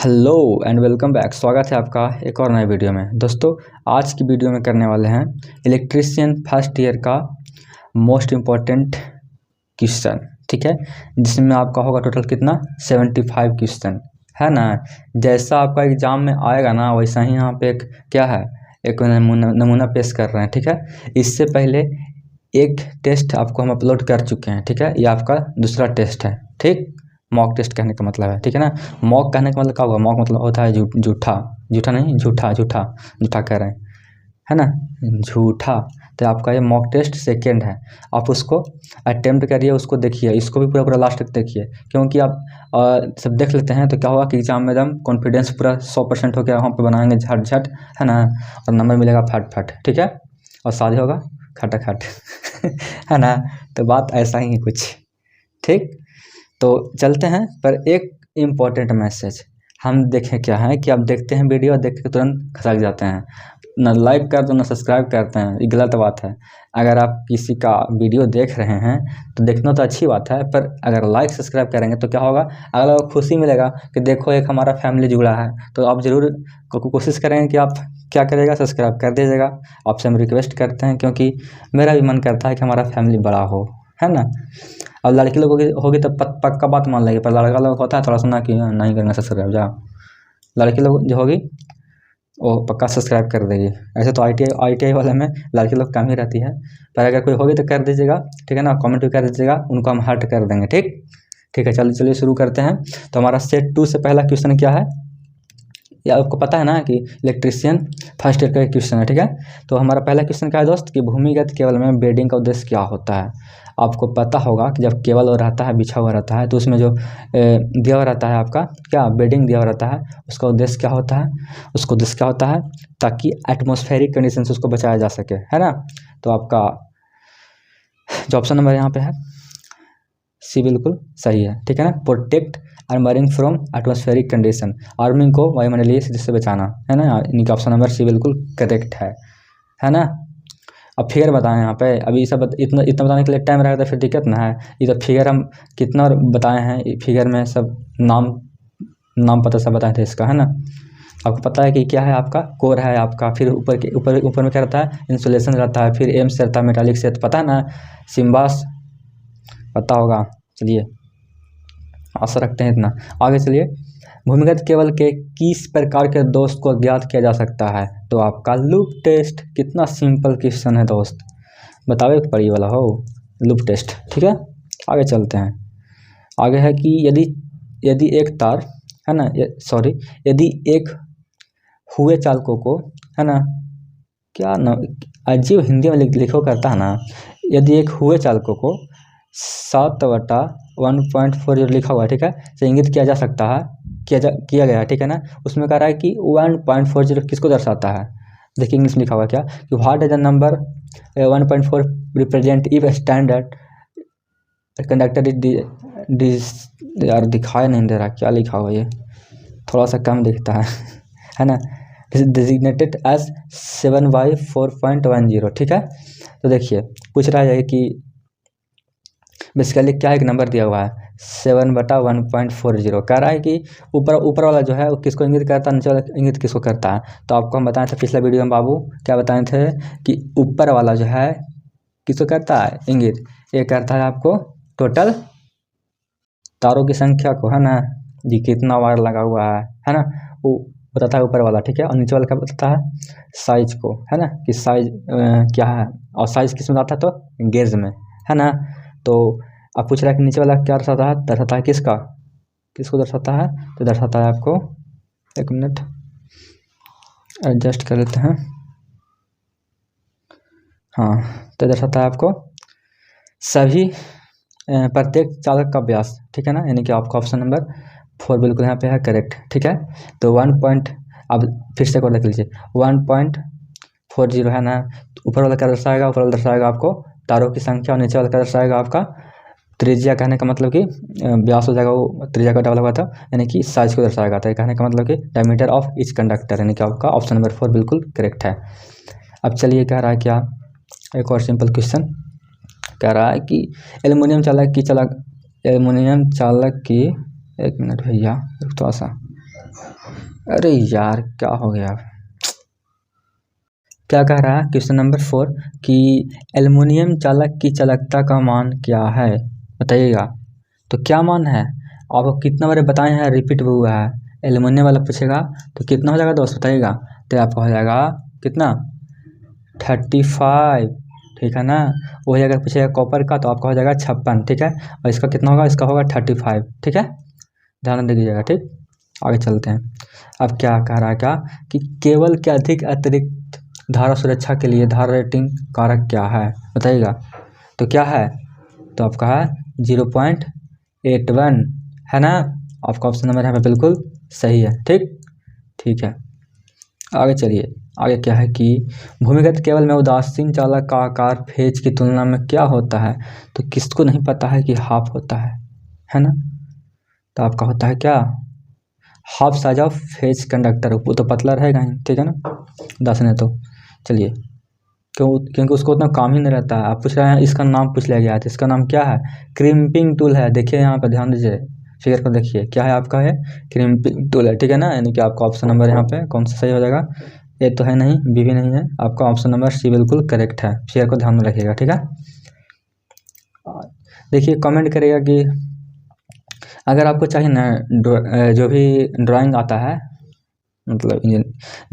Hello and welcome back. स्वागत है आपका एक और नए वीडियो में। दोस्तों आज की वीडियो में करने वाले हैं इलेक्ट्रीशियन फर्स्ट ईयर का मोस्ट इम्पॉर्टेंट क्वेश्चन, ठीक है, जिसमें आपका होगा टोटल कितना 75 क्वेश्चन है ना। जैसा आपका एग्जाम में आएगा ना वैसा ही यहाँ पे एक क्या है, एक नमूना पेश कर रहे हैं, ठीक है। इससे पहले एक टेस्ट आपको हम अपलोड कर चुके हैं, ठीक है। ये आपका दूसरा टेस्ट है, ठीक। मॉक टेस्ट कहने का मतलब है, ठीक है ना। मॉक कहने का मतलब क्या होगा, मॉक मतलब होता है झूठा, झूठा नहीं, झूठा झूठा झूठा कह रहे हैं, है ना, झूठा। तो आपका ये मॉक टेस्ट सेकेंड है, आप उसको अटेम्प्ट करिए, उसको देखिए, इसको भी पूरा पूरा लास्ट तक देखिए, क्योंकि आप सब देख लेते हैं तो क्या होगा कि एग्जाम में एकदम कॉन्फिडेंस पूरा 100% हो गया, वहाँ पे बनाएंगे झट झट, है ना, और नंबर मिलेगा फट फट, ठीक है, और शादी होगा खटाखट है ना। तो बात ऐसा ही है कुछ, ठीक। तो चलते हैं, पर एक इम्पॉर्टेंट मैसेज हम देखें क्या है कि आप देखते हैं वीडियो, देख के तुरंत खसक जाते हैं, ना लाइक कर दो ना सब्सक्राइब करते हैं, ये गलत बात है। अगर आप किसी का वीडियो देख रहे हैं तो देखना तो अच्छी बात है, पर अगर लाइक सब्सक्राइब करेंगे तो क्या होगा, अगला को खुशी मिलेगा कि देखो एक हमारा फैमिली जुड़ा है। तो आप ज़रूर कोशिश करेंगे कि आप क्या करेगा, सब्सक्राइब कर दीजिएगा। आपसे हम रिक्वेस्ट करते हैं, क्योंकि मेरा भी मन करता है कि हमारा फैमिली बड़ा हो, है ना। और लड़की लोगों की होगी तो पक्का बात मान लेगी, पर लड़का लोग होता है थोड़ा सा ना कि नहीं करना सब्सक्राइब, जा लड़की लोग जो होगी वो पक्का सब्सक्राइब कर देगी। ऐसे तो आई टी आई वाले में लड़की लोग कम ही रहती है, पर अगर कोई होगी तो कर दीजिएगा, ठीक है ना, कमेंट भी कर दीजिएगा, उनको हम हर्ट कर देंगे, ठीक। ठीक है, चलिए शुरू करते हैं। तो हमारा सेट 2 से पहला क्वेश्चन क्या है, ये आपको पता है ना कि इलेक्ट्रीशियन फर्स्ट ईयर का एक क्वेश्चन है, ठीक है। तो हमारा पहला क्वेश्चन क्या है दोस्त, कि भूमिगत केबल में बेडिंग का उद्देश्य क्या होता है। आपको पता होगा कि जब केबल और रहता है, बिछा हुआ रहता है, तो उसमें जो दिया हुआ रहता है आपका क्या, बेडिंग दिया हुआ रहता है, उसका उद्देश्य क्या होता है, उसका उद्देश्य क्या होता है, ताकि एटमॉस्फेरिक कंडीशन से उसको बचाया जा सके, है ना। तो आपका जो ऑप्शन नंबर यहाँ पे है सी बिल्कुल सही है, ठीक है ना। Protect armouring from atmospheric condition, arming को वायुमंडलीय से बचाना, है ना। इनका ऑप्शन नंबर सी बिल्कुल करेक्ट है ना। अब फिगर बताएं यहाँ पे, अभी सब इतना इतना बताने के लिए टाइम रहेगा तो फिर दिक्कत ना है। ये तो फिगर हम कितना बताए हैं, फिगर में सब नाम पता सब बताए थे इसका, है ना। आपको पता है कि क्या है, आपका कोर है आपका, फिर ऊपर में क्या रहता है, इंसुलेशन रहता है, फिर एम से रहता है, मेटालिक से, तो पता है ना, सिम्बास पता होगा। चलिए आशा रखते हैं इतना। आगे चलिए, भूमिगत केबल के किस प्रकार के दोष को ज्ञात किया जा सकता है। तो आपका लूप टेस्ट, कितना सिंपल क्वेश्चन है दोस्त, बताओ एक पढ़ी वाला हो लूप टेस्ट, ठीक है। आगे चलते हैं, आगे है कि यदि एक तार, है ना, सॉरी, यदि एक हुए चालकों को, है ना, क्या ना अजीब हिंदी में लिखो करता है ना, यदि एक हुए चालकों को 7/1.40 लिखा हुआ है, ठीक है, से इंगित किया जा सकता है, किया गया है, ठीक है ना। उसमें कह रहा है कि 1.40 किसको दर्शाता है। देखिए इंग्लिश में लिखा हुआ क्या, कि what is the number 1.4 represent if standard conductor is यार दिखाई नहीं दे रहा क्या लिखा हुआ, ये थोड़ा सा कम दिखता है ना। डिजिग्नेटेड एज 7/4.10, ठीक है। तो देखिए पूछ रहा है कि बेसिकली क्या एक नंबर दिया हुआ है 7/1.40, कह रहा है कि ऊपर वाला जो है वो किसको इंगित करता है, नीचे वाला इंगित किसको करता है। तो आपको हम बताए थे पिछला वीडियो में बाबू, क्या बताए थे कि ऊपर वाला जो है किसको करता है इंगित, ये करता है आपको टोटल तारों की संख्या को, है ना जी, कितना वायर लगा हुआ है ना, वो बताता है ऊपर वाला, ठीक है। और नीचे वाला क्या बताता है, साइज को, है ना, कि साइज क्या है, और साइज किस में आता है, तो गेज में, है ना। तो आप पूछ रहा है कि नीचे वाला क्या दर्शाता है किसको दर्शाता है, तो दर्शाता है आपको, एक मिनट एडजस्ट कर लेते हैं, हाँ, तो दर्शाता है आपको सभी प्रत्येक चालक का व्यास, ठीक है ना, यानी कि आपका ऑप्शन नंबर 4 बिल्कुल यहाँ पे है करेक्ट, ठीक है। तो 1 पॉइंट, अब फिर से देख लीजिए 1.40 है ना, तो ऊपर वाला क्या दर्शाएगा, ऊपर वाला दर्शाएगा आपको तारों की संख्या, और नीचे वाला क्या दर्शाएगा आपका त्रिज्या, कहने का मतलब कि व्यास हो जाएगा, वो त्रिज्या का डबल हुआ था, यानी कि साइज को दर्शाएगा था, कहने का मतलब कि डायमीटर ऑफ ईच कंडक्टर, यानी कि आपका ऑप्शन नंबर 4 बिल्कुल करेक्ट है। अब चलिए कह रहा है क्या, एक और सिंपल क्वेश्चन कह रहा है कि एल्युमिनियम चालक की, एक मिनट भैया थोड़ा सा, अरे यार क्या हो गया, क्या कह रहा है क्वेश्चन नंबर 4 कि एल्युमिनियम चालक की चालकता का मान क्या है बताइएगा। तो क्या मान है आपको कितना बार बताए हैं, रिपीट भी हुआ है। एल्युमिनियम वाला पूछेगा तो कितना हो जाएगा दोस्त बताइएगा। तो आपका हो जाएगा कितना 35, ठीक है ना। वही अगर पूछेगा कॉपर का तो आपका हो जाएगा 56, ठीक है। और इसका कितना होगा, इसका होगा 35, ठीक है। ध्यान दीजिएगा, ठीक। आगे चलते हैं। अब क्या कह रहा है, क्या कि केवल के अधिक अतिरिक्त धारा सुरक्षा के लिए धारा रेटिंग कारक क्या है बताइएगा। तो क्या है, तो आपका है 0.81, है ना। आपका ऑप्शन नंबर यहाँ पे बिल्कुल सही है, ठीक ठीक है। आगे चलिए, आगे क्या है कि भूमिगत केबल में उदासीन चालक का आकार फेज की तुलना में क्या होता है। तो किसको नहीं पता है कि हाफ होता है ना। तो आपका होता है क्या, half size of phase conductor. वो तो पतला रहेगा ही, ठीक है ना, उदासीन है तो। चलिए, क्योंकि उसको उतना काम ही नहीं रहता है। आप पूछ रहे हैं, इसका नाम पूछ लिया गया है, तो इसका नाम क्या है, क्रिम्पिंग टूल है। देखिए यहाँ पर ध्यान दीजिए, फिगर को देखिए, क्या है आपका है क्रिम्पिंग टूल है, ठीक है ना। यानी कि आपका ऑप्शन नंबर यहाँ पे कौन सा सही हो जाएगा, ए तो है नहीं, बी भी नहीं है, आपका ऑप्शन नंबर सी बिल्कुल करेक्ट है। फिगर को ध्यान में रखिएगा, ठीक है। देखिए कमेंट करिएगा कि अगर आपको चाहिए ना जो भी ड्राइंग आता है, मतलब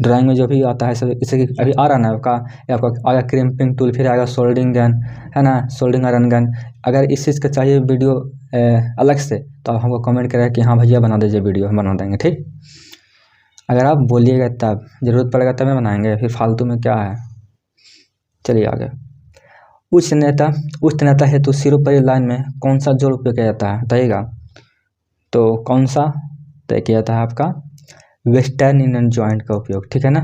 ड्राइंग में जो भी आता है सब, जैसे कि अभी आ रहा ना आपका, आएगा क्रिम्पिंग टूल, फिर आएगा सोल्डरिंग गन, है ना, सोल्डरिंग आयरन गन। अगर इस चीज़ का चाहिए वीडियो अलग से, तो आप हमको कमेंट करें कि हाँ भैया बना दीजिए वीडियो, हम बना देंगे, ठीक। अगर आप बोलिएगा तब, ज़रूरत पड़ेगा तब बनाएंगे, फिर फालतू में क्या है। चलिए आगे। उच्च नेता हेतु सिरोपरि लाइन में कौन सा जोड़ उपयोग किया जाता है बताइएगा। तो कौन सा तय किया जाता है आपका, वेस्टर्न यूनियन जॉइंट का उपयोग, ठीक है ना।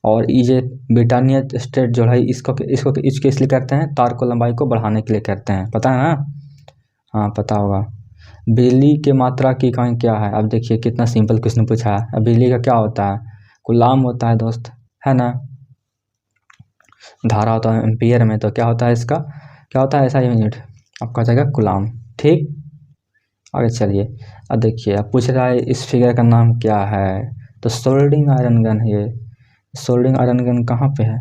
और ये ब्रिटानिया स्ट्रेट जो है, इसको इसलिए करते हैं, तार को लंबाई को बढ़ाने के लिए करते हैं, पता है ना। हाँ पता होगा। बिजली के मात्रा की इकाई क्या है। अब देखिए कितना सिंपल क्वेश्चन पूछा है। अब बिजली का क्या होता है, कूलाम होता है दोस्त, है ना। धारा होता है एम्पियर में, तो क्या होता है इसका, क्या होता है ऐसा यूनिट, आपका जाएगा कूलाम, ठीक। आगे चलिए, अब देखिए अब पूछ रहा है इस फिगर का नाम क्या है। तो सोल्डरिंग आयरन गन है ये। सोल्डरिंग आयरन गन कहाँ पे है,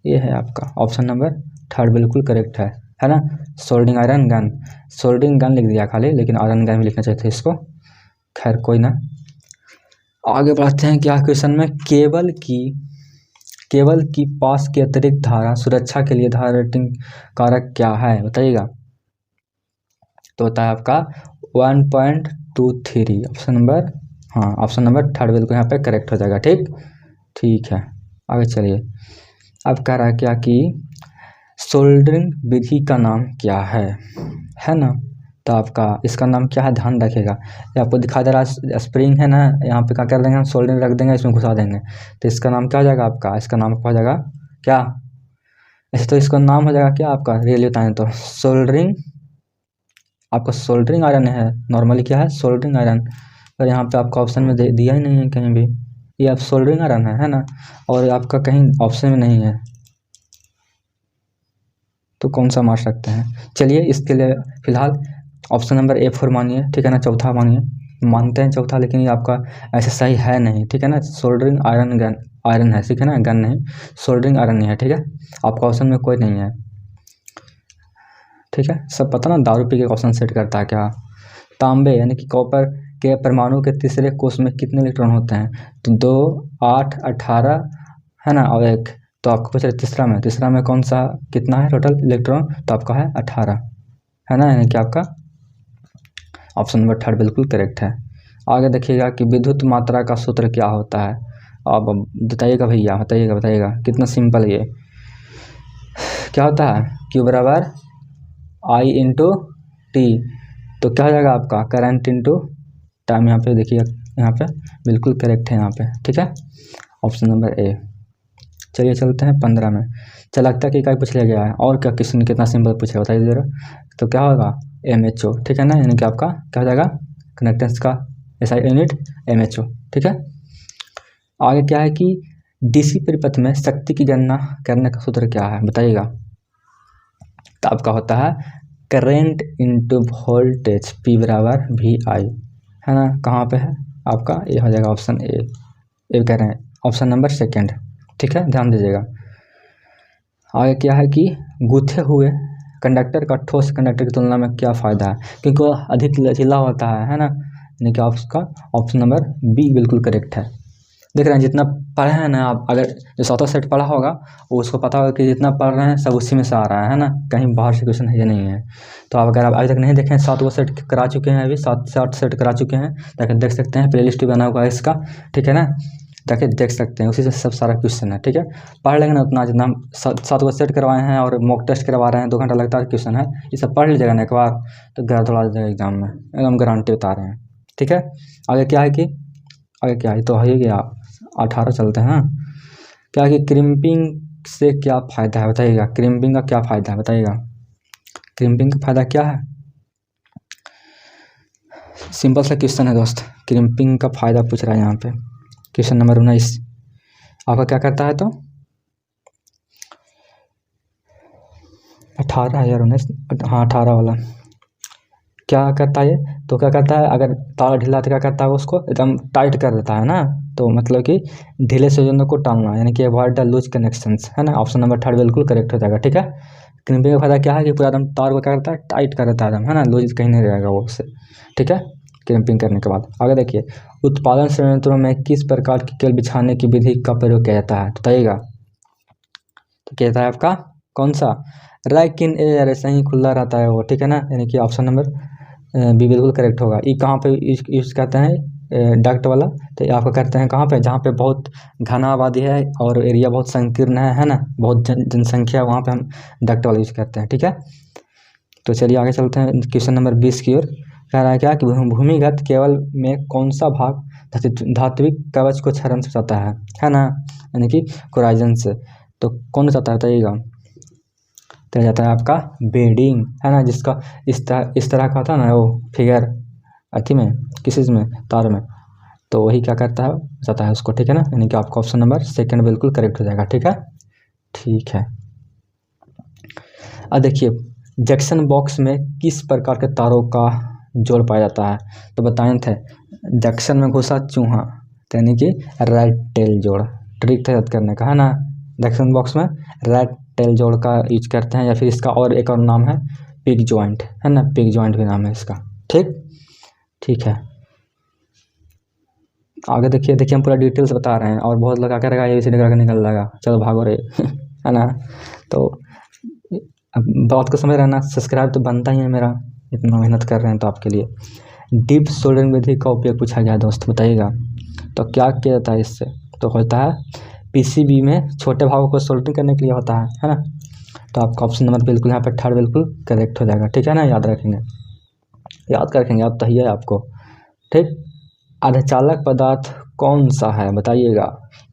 ये है आपका ऑप्शन नंबर 3 बिल्कुल करेक्ट है ना। Soldering iron gun, soldering gun लिख दिया खाली, लेकिन आयरन गन भी लिखना चाहिए था इसको, खैर कोई ना। आगे बढ़ते हैं क्या क्वेश्चन में, केबल की पास के अतिरिक्त धारा सुरक्षा के लिए धारा रेटिंग कारक क्या है बताइएगा। तो होता है आपका 1.23, ऑप्शन नंबर, हाँ ऑप्शन नंबर 3 बिल्कुल यहाँ पे करेक्ट हो जाएगा, ठीक ठीक है। आगे चलिए, अब कह रहा है क्या कि सोल्डरिंग विधि का नाम क्या है ना। तो आपका इसका नाम क्या है, ध्यान रखिएगा। ये आपको दिखा दे रहा है स्प्रिंग है ना, यहाँ पे क्या कर देंगे हम, सोल्डरिंग रख देंगे, इसमें घुसा देंगे। तो इसका नाम क्या हो जाएगा आपका, इसका नाम हो जाएगा क्या, ऐसे तो इसका नाम हो जाएगा क्या आपका, रियली बताएं तो सोल्डरिंग, आपका सोल्डरिंग आयरन है। नॉर्मली क्या है सोल्डरिंग आयरन, पर यहाँ पे आपका ऑप्शन में दिया ही नहीं है कहीं भी, ये आप सोल्डरिंग आयरन है ना। और आपका कहीं ऑप्शन में नहीं है, तो कौन सा मार सकते हैं। चलिए इसके लिए फिलहाल ऑप्शन नंबर A4 मानिए, ठीक है ना, चौथा मानिए, मानते हैं चौथा, लेकिन ये आपका ऐसे सही है नहीं, ठीक है ना। सोल्डरिंग आयरन गन, आयरन है, ठीक है ना, गन नहीं, सोल्डरिंग आयरन नहीं है, ठीक है। आपका ऑप्शन में कोई नहीं है, ठीक है। सब पता ना, दारू पी के क्वेश्चन सेट करता है क्या। तांबे यानी कि कॉपर के परमाणु के तीसरे कोष में कितने इलेक्ट्रॉन होते हैं। तो 2, 8, 18, है ना, और 1। तो आपको पूछ रहे तीसरा में कौन सा, कितना है टोटल इलेक्ट्रॉन, तो आपका है 18, है ना, यानी कि आपका ऑप्शन नंबर 3 बिल्कुल करेक्ट है। आगे देखिएगा कि विद्युत मात्रा का सूत्र क्या होता है। अब बताइएगा भैया, बताइएगा कितना सिंपल ये क्या होता है, Q बराबर I इंटू टी। तो क्या हो जाएगा आपका करंट इंटू टाइम। यहाँ पे देखिए, यहाँ पे बिल्कुल करेक्ट है यहाँ पे, ठीक है, ऑप्शन नंबर A। चलिए चलते हैं 15 में, चालकता की इकाई पूछ लिया गया है, और क्या कितना सिंपल पूछेगा बताइए जरा। तो क्या होगा MHO, ठीक है ना, यानी कि आपका क्या हो जाएगा कंडक्टेंस का SI यूनिट MHO, ठीक है। आगे क्या है कि DC परिपथ में शक्ति की गणना करने का सूत्र क्या है बताइएगा। तो आपका होता है करेंट इंटू वोल्टेज, P बराबर VI, है ना। कहाँ पे है, आपका ये हो जाएगा ऑप्शन ए कह रहे हैं, ऑप्शन नंबर सेकंड। ठीक है, ध्यान दीजिएगा। आगे क्या है कि गूथे हुए कंडक्टर का ठोस कंडक्टर की तुलना में क्या फ़ायदा है, क्योंकि वह अधिक लचीला होता है ना, यानी कि आपका ऑप्शन नंबर बी बिल्कुल करेक्ट है। देख रहे हैं जितना पढ़े हैं ना आप, अगर जो 7वां सेट पढ़ा होगा वो उसको पता होगा कि जितना पढ़ रहे हैं सब उसी में से आ रहा है ना, कहीं बाहर से क्वेश्चन है या नहीं है। तो आप अगर आप अभी तक नहीं देखें, 7वां सेट करा चुके हैं, अभी 7 से 8 सेट करा चुके हैं, ताकि देख सकते हैं, प्ले लिस्ट भी बना हुआ है इसका। ठीक है ना, ताकि देख सकते हैं, उसी से सब सारा क्वेश्चन है। ठीक है, पढ़ लेंगे ना उतना, जितना हम 7वां सेट करवाए हैं और मॉक टेस्ट करवा रहे हैं, 2 घंटा लगता है क्वेश्चन है, ये सब पढ़ लीजिएगा ना एक बार, तो गलत थोड़ा जाएगा एग्जाम में, एकदम गारंटी बता रहे हैं। ठीक है, आगे क्या है कि आगे क्या है, तो है गया 18 चलते हैं। क्या कि क्रिम्पिंग से क्या फ़ायदा है बताइएगा, क्रिम्पिंग का क्या फ़ायदा है बताइएगा, क्रिम्पिंग का फ़ायदा क्या है। सिंपल सा क्वेश्चन है दोस्त, क्रिम्पिंग का फ़ायदा पूछ रहा है यहाँ पे। क्वेश्चन नंबर 19 आपका क्या करता है, तो 18 या 19, हाँ 18 वाला क्या करता है ये, तो क्या करता है, अगर तार ढीला तो क्या करता है, उसको एकदम टाइट कर देता है ना, तो मतलब कि ढीले संयोजनों को टालना, यानी कि अवॉइड द लूज कनेक्शंस, है ना। ऑप्शन नंबर 3 बिल्कुल करेक्ट हो जाएगा। ठीक है, क्रिम्पिंग का फायदा क्या है कि पूरा एकदम तार को क्या करता है, टाइट कर देता है एकदम, है ना, लूज कहीं नहीं रहेगा वो उससे। ठीक है, क्रिम्पिंग करने के बाद आगे देखिए, उत्पादन संयंत्रों में किस प्रकार की केबल बिछाने की विधि का प्रयोग किया जाता है बताइएगा। तो कहता है आपका कौन सा, रैक इन एयर, ऐसा ही खुला रहता है वो। ठीक है ना, यानी कि ऑप्शन नंबर बी बिल्कुल करेक्ट होगा। ये कहाँ पे यूज़ करते हैं डक्ट वाला, तो ये आपको करते हैं कहाँ पे, जहाँ पे बहुत घना आबादी है और एरिया बहुत संकीर्ण है ना, बहुत जनसंख्या, वहाँ पे हम डक्ट वाला यूज़ करते हैं। ठीक है, तो चलिए आगे चलते हैं क्वेश्चन नंबर 20 की ओर। कह रहा है क्या कि भूमिगत केबल में कौन सा भाग धात्विक कवच को क्षरण से बचाता है ना, यानी कि कोराइजन से, तो कौन बचाता है बताइएगा। तो जाता है आपका बेडिंग, है ना, जिसका इस तरह का था ना वो फिगर अथी में, किस चीज़ में, तार में, तो वही क्या करता है, बचाता है उसको। ठीक है ना, यानी कि आपका ऑप्शन नंबर सेकंड बिल्कुल करेक्ट हो जाएगा। ठीक है, ठीक है। अब देखिए, जंक्शन बॉक्स में किस प्रकार के तारों का जोड़ पाया जाता है, तो बताए थे, जंक्शन में घुसा चूहा, यानी कि रेड टेल जोड़, ट्रिक था याद करने का, है ना। जंक्शन बॉक्स में रेड टेल जोड़ का यूज करते हैं, या फिर इसका और एक और नाम है पिग जॉइंट, है ना, पिग जॉइंट भी नाम है इसका। ठीक, ठीक है। आगे देखिए हम पूरा डिटेल्स बता रहे हैं, और बहुत लोग क्या करेगा, ये निकल के निकल जाएगा, चलो भागो रे है ना। तो अब बात को समझ रहना, सब्सक्राइब तो बनता ही है मेरा, इतना मेहनत कर रहे हैं तो आपके लिए। डीप सोल्डरिंग विधि का उपयोग पूछा गया दोस्त, बताइएगा। तो क्या किया जाता है इससे, तो होता है पीसीबी में छोटे भागों को सोल्डरिंग करने के लिए होता है ना। तो आपका ऑप्शन नंबर बिल्कुल यहाँ पर 3 बिल्कुल करेक्ट हो जाएगा। ठीक है ना, याद रखेंगे, याद कर रखेंगे आप, तो ही है आपको। ठीक, अर्धचालक पदार्थ कौन सा है बताइएगा,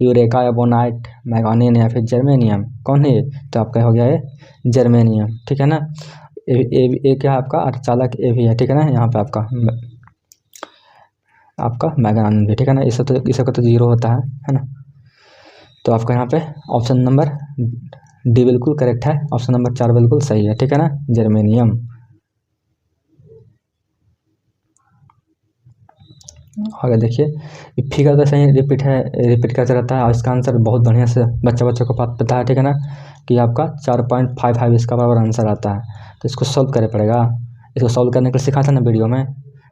यूरेका या बोनाइट, मैंगानीज या फिर जर्मेनियम, कौन है ये, तो आपका हो गया ये जर्मेनियम। ठीक है ना, ए क्या है आपका अर्धचालक, ए भी है। ठीक है ना, यहाँ पे आपका मैंगानीज भी। ठीक है ना, इस का तो 0 होता है ना। तो आपका यहाँ पे ऑप्शन नंबर डी बिल्कुल करेक्ट है, ऑप्शन नंबर 4 बिल्कुल सही है। ठीक है ना, जर्मेनियम। आगे देखिए, ये फिगर तो सही रिपीट करते रहता है, और इसका आंसर बहुत बढ़िया से बच्चों को पता है। ठीक है ना, कि आपका 4.55 इसका बराबर आंसर आता है। तो इसको सॉल्व करना पड़ेगा, इसको सॉल्व करने के लिए सिखा था ना वीडियो में,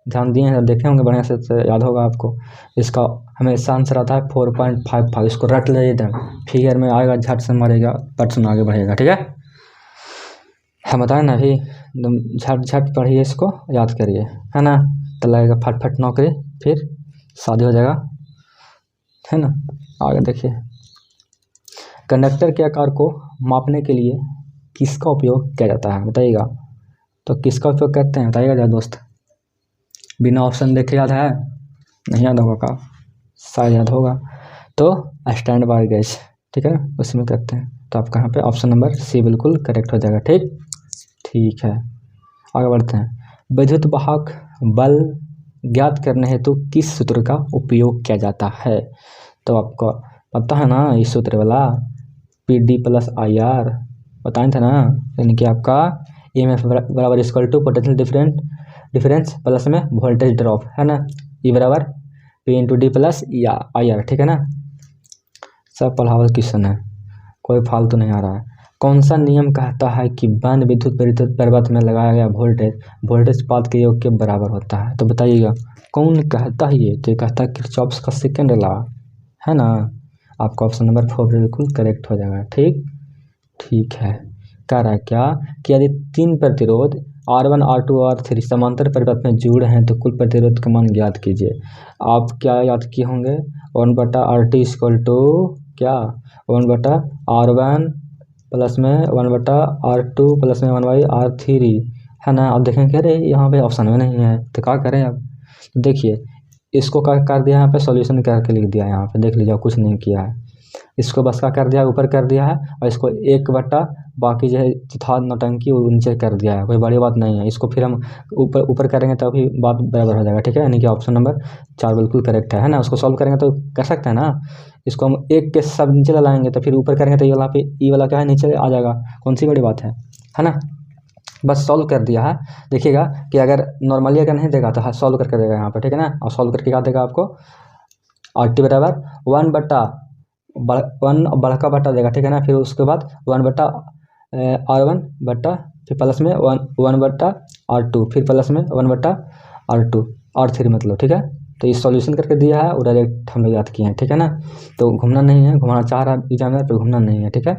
ध्यान दिए हैं, देखे होंगे बढ़िया से याद होगा आपको। इसका हमेशा आंसर आता है 4.55, इसको रट ले एकदम, फिगर में आएगा, झट से मारेगा, पट से आगे बढ़ेगा। ठीक है, हम बताएं ना अभी, एकदम झट पढ़िए, इसको याद करिए, है ना, तो लगेगा फट नौकरी, फिर शादी हो जाएगा, है ना। आगे देखिए, कंडक्टर के आकार को मापने के लिए किसका उपयोग किया जाता है बताइएगा। तो किसका उपयोग करते हैं बताइएगा जरा दोस्त, बिना ऑप्शन देखे याद है, नहीं याद होगा का, शायद याद होगा, तो स्टैंड बाय गेज। ठीक है ना, उसमें करते हैं। तो आपका यहाँ पे ऑप्शन नंबर सी बिल्कुल करेक्ट हो जाएगा। ठीक, ठीक है, आगे बढ़ते हैं। विद्युत वाहक बल ज्ञात करने हेतु किस सूत्र का उपयोग किया जाता है, तो आपको पता है ना, इस सूत्र वाला PD + IR बताए थे ना, यानी कि आपका EMF बराबर equal to potential difference plus में वोल्टेज ड्रॉप, है ना, E बराबर P इंटू डी प्लस या आई आर, ठीक है ना। सब पढ़ा हुआ क्वेश्चन है, कोई फालतू नहीं आ रहा है। कौन सा नियम कहता है कि बंद विद्युत परिपथ में लगाया गया वोल्टेज पात के योग के बराबर होता है? तो बताइएगा कौन कहता है ये? तो कहता है किरचॉफ का सेकंड लॉ, है ना। आपका ऑप्शन नंबर 4 बिल्कुल करेक्ट हो जाएगा। ठीक है। कह रहा है क्या कि यदि 3 प्रतिरोध R1 R2 R3 समांतर परिपथ में जुड़े हैं तो कुल प्रतिरोध का मान ज्ञात कीजिए। आप क्या याद किए होंगे? 1/RT इक्वल टू क्या 1/R1 प्लस में 1/R2 प्लस में 1/R3, है ना। अब देखेंगे अरे यहाँ पे ऑप्शन में नहीं है तो क्या करें अब? तो देखिए इसको क्या कर दिया, यहाँ पे सॉल्यूशन करके लिख दिया, यहाँ पे देख लीजिए कुछ नहीं किया है। इसको बस क्या कर दिया, ऊपर कर दिया है, और इसको 1/, बाकी जो है था नौटंकी वो नीचे कर दिया है, कोई बड़ी बात नहीं है। इसको फिर हम ऊपर करेंगे तभी बात बराबर हो जाएगा, ठीक है। यानी कि ऑप्शन नंबर 4 बिल्कुल करेक्ट है ना। उसको सॉल्व करेंगे तो कर सकते हैं ना। इसको हम एक के सब नीचे लाएंगे तो फिर ऊपर करेंगे तो ये वाला पे ई वाला क्या है नीचे आ जाएगा, कौन सी बड़ी बात है ना। बस सॉल्व कर दिया है। देखिएगा कि अगर नॉर्मली अगर नहीं देगा तो सॉल्व करके देगा यहाँ पर, ठीक है ना। और सॉल्व करके क्या देगा आपको, RT बराबर 1 बड़का बटा देगा, ठीक है ना। फिर उसके बाद 1/R1 बटा फिर प्लस में 1/R2 फिर प्लस में 1/R2 R3 मतलब, ठीक है। तो ये सॉल्यूशन करके दिया है और डायरेक्ट हम लोग याद किए हैं, ठीक है ना। तो घूमना नहीं है, घुमाना चाह रहा एग्जामिनर पर घूमना नहीं है, ठीक है।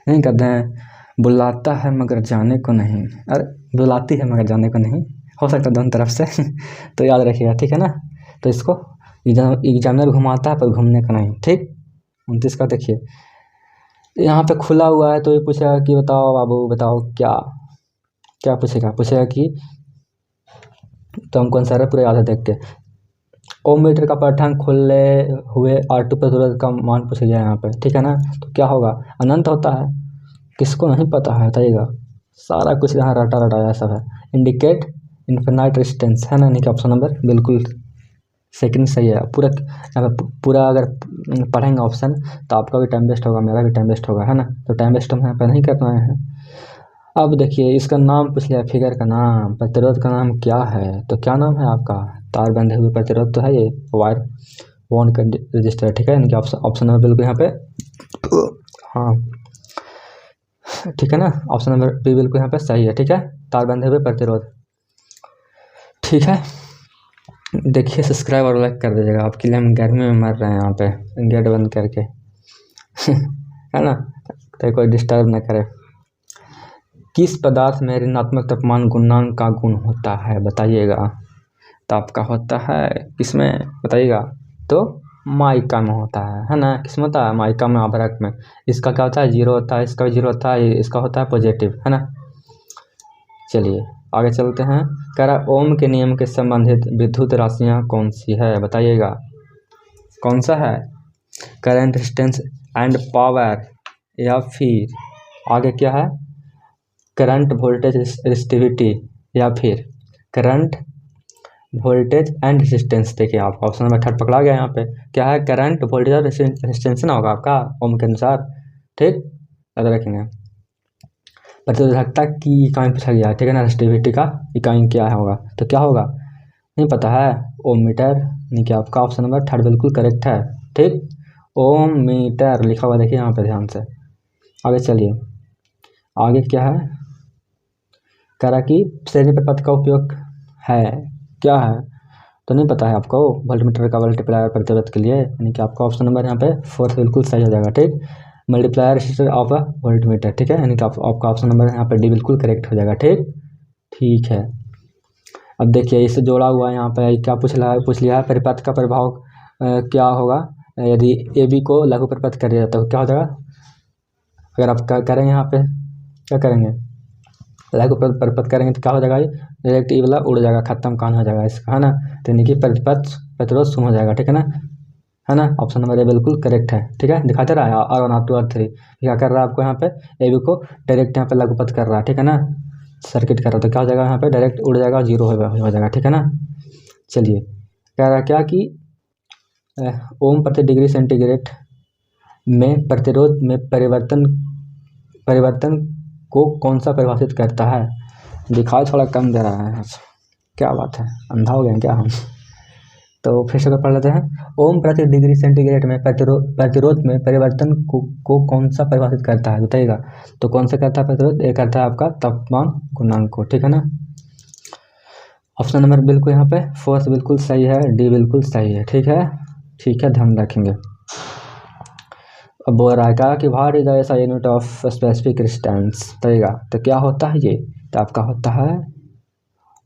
नहीं करते हैं बुलाता है मगर जाने को नहीं, अरे बुलाती है मगर जाने को नहीं, हो सकता है दोनों तरफ से तो याद रखिएगा, ठीक है ना। तो इसको एग्जामिनर घुमाता है पर घूमने का नहीं, ठीक। 29 का देखिए यहाँ पे खुला हुआ है तो ये पूछेगा कि बताओ बाबू बताओ क्या पूछेगा कि तो हमको आंसर पूरा याद है देख के। ओम मीटर का पठान खुले हुए R2 प्रतिरोध का मान पूछा गया यहाँ पे, ठीक है ना। तो क्या होगा, अनंत होता है, किसको नहीं पता है बताइएगा। सारा कुछ यहाँ रटाया सब है। इंडिकेट इन्फिनाइट रेजिस्टेंस, है ना। नहीं कि ऑप्शन नंबर बिल्कुल सेकंड सही है। पूरा अगर पढ़ेंगे ऑप्शन तो आपका भी टाइम वेस्ट होगा, मेरा भी टाइम वेस्ट होगा, है ना। तो टाइम वेस्ट हम यहाँ पर नहीं करना है। अब देखिए इसका नाम पूछ लिया, फिगर का नाम, प्रतिरोध का नाम क्या है। तो क्या नाम है आपका, तार बंधे हुए प्रतिरोध तो है ये, वायर वॉन का रजिस्टर, ठीक है। इनके ऑप्शन नंबर बिल्कुल यहाँ पे हाँ ठीक है ना। ऑप्शन नंबर बी बिल्कुल यहाँ पे सही है, ठीक है। तार बंधे हुए प्रतिरोध, ठीक है। देखिए सब्सक्राइब और लाइक कर दीजिएगा, आपके लिए हम गर्मी में मर रहे हैं यहाँ पे गेट बंद करके है ना, तो कोई डिस्टर्ब ना करे। किस पदार्थ में ऋणात्मक तापमान गुणांक का गुण होता है बताइएगा। तो आपका होता है किसमें बताइएगा, तो माइका में होता है ना। किसमें होता है, माइका में, आभरक में। इसका क्या होता है, 0 होता है, इसका भी 0 होता है, इसका होता है पॉजिटिव, है ना। चलिए आगे चलते हैं। कह रहा ओम के नियम के संबंधित विद्युत राशियाँ कौन सी है बताइएगा। कौन सा है, करंट रेजिस्टेंस एंड पावर, या फिर आगे क्या है, करंट वोल्टेज रेजिस्टिविटी, या फिर करंट वोल्टेज एंड रेजिस्टेंस। देखिए आप ऑप्शन नंबर 3 पकड़ा गया यहाँ पे, क्या है, करंट वोल्टेज और रेजिस्टेंस ना होगा आपका ओम के अनुसार, ठीक। याद रखेंगे। प्रतिरोधकता की इकाई पूछा गया, ठीक है ना। रेजिस्टिविटी का इकाई क्या होगा, तो क्या होगा नहीं पता है, ओम मीटर। नहीं कि आपका ऑप्शन नंबर 3 बिल्कुल करेक्ट है, ठीक। ओम मीटर लिखा हुआ देखिए यहाँ पे ध्यान से। आगे चलिए, आगे क्या है, कह रहा कि श्रेणी प्रपत्र का उपयोग है, क्या है तो नहीं पता है आपको, वोल्टमीटर का मल्टीप्लायर प्रतिरोध के लिए। यानी कि आपका ऑप्शन नंबर यहाँ पे 4 बिल्कुल सही हो जाएगा, ठीक। Multiplier resistor of a voltmeter, ठीक है। यानी कि आपका ऑप्शन नंबर यहाँ पे डी बिल्कुल करेक्ट हो जाएगा, ठीक है। अब देखिए इससे जोड़ा हुआ यहाँ पे क्या पूछ लिया है, परिपथ का प्रभाव क्या होगा यदि ए बी को लघु परिपथ कर दिया जाता है, तो क्या हो जाएगा। अगर आप क्या करेंगे यहाँ पे, क्या करेंगे, लघु परिपथ करेंगे तो क्या हो जाएगा, डायरेक्ट ई वाला उड़ जाएगा, खत्म कहानी हो जाएगा इसका, है ना। तो यानी कि परिपथ प्रतिरोध शून्य हो जाएगा, ठीक है ना। ऑप्शन नंबर ए बिल्कुल करेक्ट है, ठीक है। दिखाते रहा है R1 R2 R3 क्या कर रहा है आपको यहाँ पे, ए बी को डायरेक्ट यहाँ पे लघुपथ कर रहा है, ठीक है ना, सर्किट कर रहा है। तो क्या हो जाएगा यहाँ पे, डायरेक्ट उड़ जाएगा, 0 हो जाएगा, ठीक है ना। चलिए कह रहा क्या कि ओम प्रति डिग्री सेंटीग्रेड में प्रतिरोध में परिवर्तन को कौन सा परिभाषित करता है। दिखाई थोड़ा कम दे रहा है, क्या बात है, अंधा हो गए क्या हम। तो फिर से पढ़ लेते हैं। ओम प्रति डिग्री सेंटीग्रेड में प्रतिरोध में परिवर्तन को कौन सा परिभाषित करता है, बताइएगा। तो कौन सा करता है प्रतिरोध, ये करता है आपका तापमान गुणांक को, ठीक है ना। ऑप्शन नंबर बिल्कुल यहाँ पे फोर्थ बिल्कुल सही है, डी बिल्कुल सही है, ठीक है। ठीक है, ध्यान रखेंगे। अब बोल रहा है क्या कि व्हाट इज ऐसा यूनिट ऑफ स्पेसिफिक डिस्टेंस, बताइएगा। तो क्या होता है ये, तो आपका होता है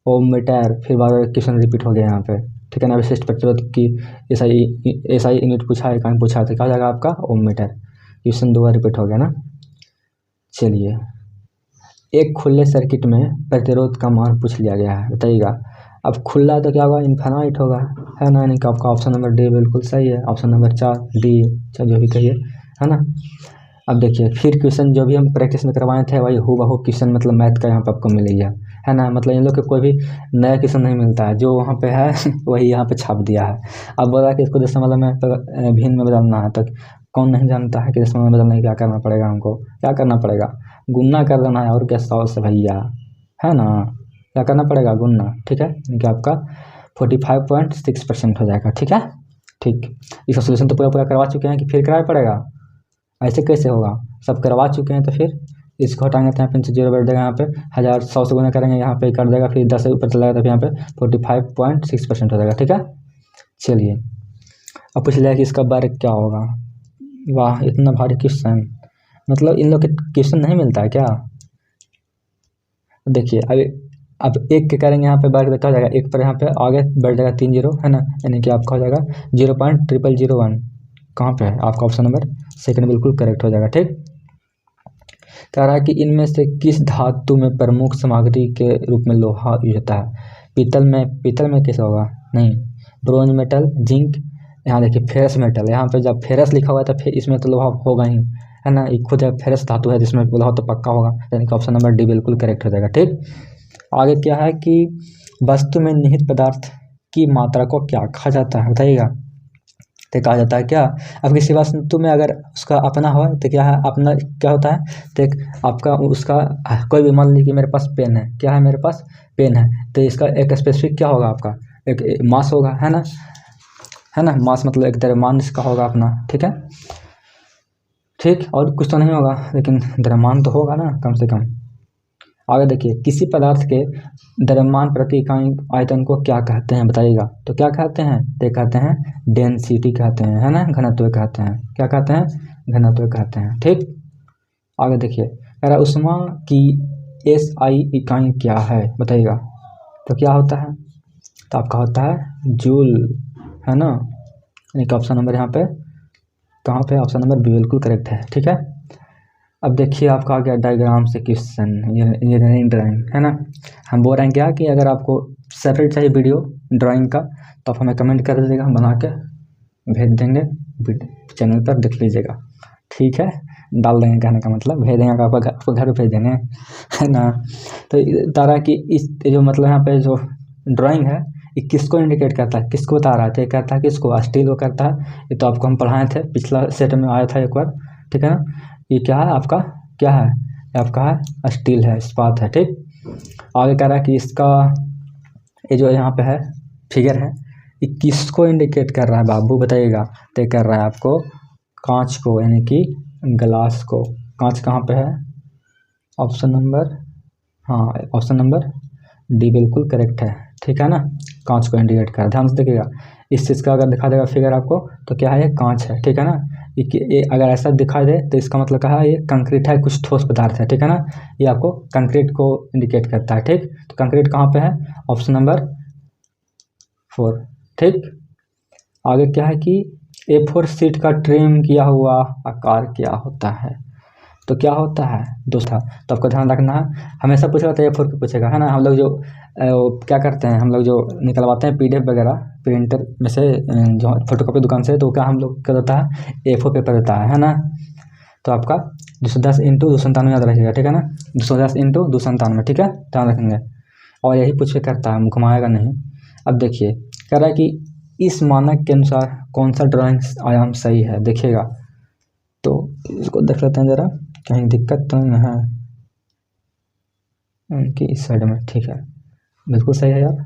ओम मीटर। फिर बार बार क्वेश्चन रिपीट हो गया यहाँ पे, ठीक है ना। विशिष्ट प्रतिरोध की ऐसा ही यूनिट पूछा है, कहीं पूछा है, तो क्या हो जाएगा आपका ओम मीटर। क्वेश्चन 2 बार रिपीट हो गया ना। चलिए, एक खुले सर्किट में प्रतिरोध का मान पूछ लिया गया है, बताइएगा। अब खुला तो क्या होगा, इन्फिनाइट होगा, है ना। यानी कि आपका ऑप्शन नंबर डी बिल्कुल सही है। ऑप्शन नंबर 4 डी, चाहे जो भी कहिए, है ना। अब देखिए, फिर क्वेश्चन जो भी हम प्रैक्टिस में करवाए थे वही हूबहू क्वेश्चन मतलब मैथ का यहाँ पे आपको मिलेगा, है ना। मतलब इन लोग के कोई भी नया क्वेश्चन नहीं मिलता है, जो वहाँ पे है वही यहाँ पे छाप दिया है। अब बोला कि इसको दशमलव में भिन्न में बदलना है, तो कौन नहीं जानता है कि दशमलव में बदलने क्या करना पड़ेगा, हमको क्या करना पड़ेगा, गुणा कर देना है, और क्या 100 से भैया, है ना। क्या करना पड़ेगा, गुणना, ठीक है। यानी कि आपका 45.6% हो जाएगा, ठीक है। ठीक, इसका सोल्यूशन तो पूरा करवा चुके हैं कि फिर कराना पड़ेगा, ऐसे कैसे होगा, सब करवा चुके हैं। तो फिर इसको हटाएंगे तो यहाँ पे 0 बैठ जाएगा, यहाँ पे 1100 से गुना करेंगे, यहाँ पे कर देगा, फिर 10 से ऊपर चला जाएगा, तो यहाँ पे 45.6% हो जाएगा, ठीक है। चलिए, अब पूछ लिया कि इसका वर्ग क्या होगा। वाह, इतना भारी क्वेश्चन, मतलब इन लोग के क्वेश्चन नहीं मिलता है क्या। देखिए, अब एक के करेंगे, यहाँ पे वर्ग क्या हो जाएगा, एक पर यहाँ पे आगे बढ़ जाएगा 3 0, है ना। यानी कि आपका हो जाएगा 0.0001, कहाँ पे है आपका ऑप्शन नंबर सेकंड बिल्कुल करेक्ट हो जाएगा, ठीक। कह रहा है कि इनमें से किस धातु में प्रमुख सामग्री के रूप में लोहा यूज होता है। पीतल में कैसे होगा, नहीं। ब्रोंज मेटल, जिंक, यहाँ देखिए फेरस मेटल, यहाँ पे जब फेरस लिखा हुआ है तो फिर इसमें तो लोहा होगा ही, है ना। ये खुद फेरस धातु है जिसमें लोहा तो पक्का होगा, यानी कि ऑप्शन नंबर डी बिल्कुल करेक्ट हो जाएगा, ठीक। आगे क्या है कि वस्तु में निहित पदार्थ की मात्रा को क्या कहा जाता है, बताइएगा। तो कहा जाता है क्या, अब किसी वस्तु में अगर उसका अपना हो तो क्या है, अपना क्या होता है, तो एक आपका उसका कोई भी, मान लीजिए कि मेरे पास पेन है, क्या है मेरे पास पेन है, तो इसका एक स्पेसिफिक क्या होगा आपका, एक मास होगा, है ना, है ना। मास मतलब एक द्रव्यमान इसका होगा अपना, ठीक है। ठीक, और कुछ तो नहीं होगा, लेकिन द्रव्यमान तो होगा ना कम से कम। आगे देखिए, किसी पदार्थ के द्रव्यमान प्रति इकाई आयतन को क्या कहते हैं, बताइएगा। तो क्या कहते हैं, तो कहते हैं डेंसिटी कहते हैं, है ना, घनत्व कहते हैं, क्या कहते हैं, घनत्व कहते हैं, ठीक। आगे देखिए, कह रहा ऊष्मा की SI इकाई क्या है, बताइएगा। तो क्या होता है, तो आपका होता है जूल, है ना। यानी कि ऑप्शन नंबर यहाँ पे कहाँ पे, ऑप्शन नंबर बी बिल्कुल करेक्ट है, ठीक है। अब देखिए, आपका आ गया डायग्राम से क्वेश्चन, इंजीनियरिंग ड्राइंग, है ना। हम बोल रहे हैं क्या कि अगर आपको सेपरेट चाहिए वीडियो ड्राइंग का, तो आप हमें कमेंट कर दीजिएगा, हम बना के भेज देंगे, चैनल पर देख लीजिएगा, ठीक है। डाल देंगे, कहने का मतलब भेज देंगे, आपको घर भेज देंगे, है ना। तो तारा कि इस जो मतलब यहाँ पे जो ड्राइंग है, ये किसको इंडिकेट करता है, किसको बता रहा है, तो ये कहता है किसको, स्टील को करता है। ये तो आपको हम पढ़ाए थे, पिछला सेट में आया था एक बार, ठीक है ना। ये क्या है आपका, क्या है, ये आपका है स्टील है, इस्पात है, ठीक। आगे कह रहा है कि इसका ये जो यहाँ पे है फिगर है, ये किसको इंडिकेट कर रहा है बाबू, बताइएगा। तो कर रहा है आपको कांच को, यानी कि ग्लास को। कांच कहाँ पे है, ऑप्शन नंबर, हाँ ऑप्शन नंबर डी बिल्कुल करेक्ट है, ठीक है ना। कांच को इंडिकेट कर, ध्यान से देखिएगा। इस चीज़ का अगर दिखा देगा फिगर आपको, तो क्या है, ये कांच है, ठीक है ना। ये अगर ऐसा दिखाई दे तो इसका मतलब क्या है, ये कंक्रीट है, कुछ ठोस पदार्थ है, ठीक है ना। ये आपको कंक्रीट को इंडिकेट करता है, ठीक। तो कंक्रीट कहाँ पे है, ऑप्शन नंबर 4, ठीक। आगे क्या है कि A4 शीट का ट्रिम किया हुआ आकार क्या होता है, तो क्या होता है दोस्तों। तो आपको ध्यान रखना है, हमेशा पूछेगा तो A4 पे पूछेगा, है ना। हम लोग जो क्या करते हैं, हम लोग जो निकलवाते हैं PDF वगैरह प्रिंटर में से, जो फोटोकॉपी दुकान से, तो क्या हम लोग क्या देता है, A4 पेपर देता है ना। तो आपका 210 × 297 याद रखिएगा, ठीक है ना, 210 × 297, ठीक है, ध्यान रखेंगे। और यही पूछ के करता है, घुमाएगा नहीं। अब देखिए, कह रहा है कि इस मानक के अनुसार कौन सा ड्राइंग आयाम सही है, देखिएगा। तो इसको देख लेते हैं ज़रा, कहीं दिक्कत तो नहीं है उनकी इस साइड में, ठीक है, बिल्कुल सही है यार।